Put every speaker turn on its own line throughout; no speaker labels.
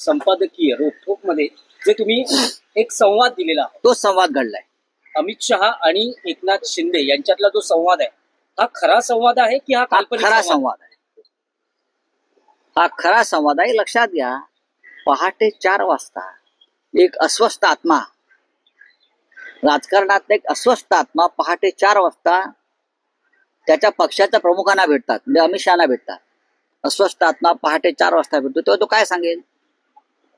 संपादकीय रोखोक मध्ये जे तुम्ही एक संवाद दिलेला आहे,
तो संवाद घडलाय.
अमित शहा आणि एकनाथ शिंदे यांच्यातला जो संवाद आहे, हा खरा संवाद आहे की हा काल्पनिक
खरा संवाद आहे? हा खरा संवाद आहे. लक्षात घ्या, पहाटे 4 वाजता एक अस्वस्थ आत्मा, राजकारणात एक अस्वस्थ आत्मा पहाटे 4 वाजता त्याच्या पक्षाच्या प्रमुखांना भेटतात, म्हणजे अमित शहाना भेटतात. अस्वस्थ आत्मा पहाटे 4 वाजता भेटतो, तेव्हा तो काय सांगेल?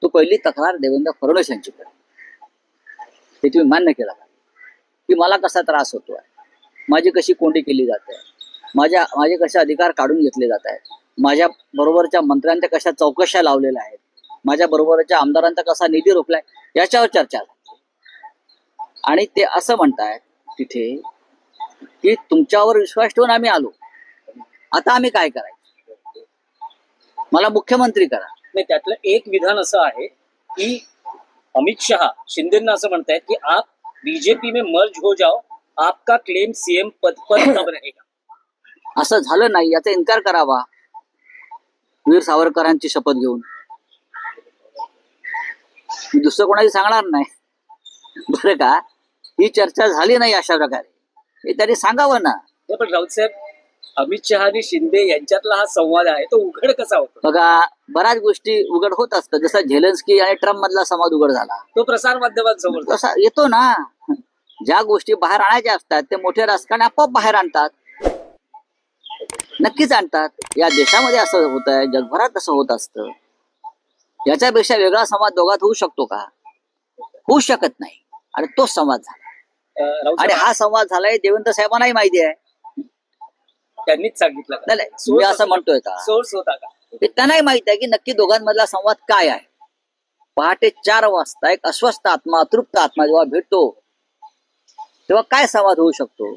तो पहिली तक्रार देवेंद्र फडणवीस यांची करेल. हे तुम्ही मान्य केला का की मला कसा त्रास होतोय, माझी कशी कोंडी केली जाते, माझे कसे अधिकार काढून घेतले जात आहेत, माझ्या बरोबरच्या मंत्र्यांच्या कशा चौकशा लावलेल्या आहेत, माझ्या बरोबरच्या आमदारांचा कसा निधी रोखलाय, याच्यावर चर्चा झाली. आणि ते असं म्हणतायत तिथे की तुमच्यावर विश्वास ठेवून आम्ही आलो, आता आम्ही काय करायचं, मला मुख्यमंत्री करा.
नाही, त्यातलं एक विधान असं आहे की अमित शहा शिंदेना असं म्हणतायत की आप बीजेपी में मर्ज हो जाओ, आपका क्लेम सीएम पद पर तब रहेगा.
असं झालं नाही याचा इन्कार करावा वीर सावरकरांची शपथ घेऊन. मी दुसरं कोणाची सांगणार नाही, बरं का. ही चर्चा झाली नाही अशा प्रकारे, हे त्यांनी सांगावं ना.
पण राऊत साहेब, अमित शहा आणि शिंदे यांच्यातला हा संवाद आहे तो उघड कसा होतो?
बघा, बऱ्याच गोष्टी उघड होत असतात. जसा झेलेन्स्की आणि ट्रम्प मधला संवाद उघड झाला,
तो प्रसार माध्यमांसमोर
तसा येतो ना. ज्या गोष्टी बाहेर आणायच्या असतात ते मोठे राजकारणी आपोआप बाहेर आणतात, नक्कीच आणतात. या देशामध्ये असं होत आहे, जगभरात असं होत असतं. याच्यापेक्षा वेगळा संवाद दोघात होऊ शकतो का? होऊ शकत नाही. आणि तो संवाद झाला, आणि हा संवाद झालाय देवेंद्र साहेबांनाही माहिती आहे.
त्यांनीच सांगितलं
नाही, मी असं म्हणतोय का?
सोर्स होता का?
ते त्यांनाही माहिती आहे की नक्की दोघांमधला संवाद काय आहे. पहाटे 4 वाजता एक अस्वस्थ आत्मा, तृप्त आत्मा जेव्हा भेटतो तेव्हा काय संवाद होऊ शकतो?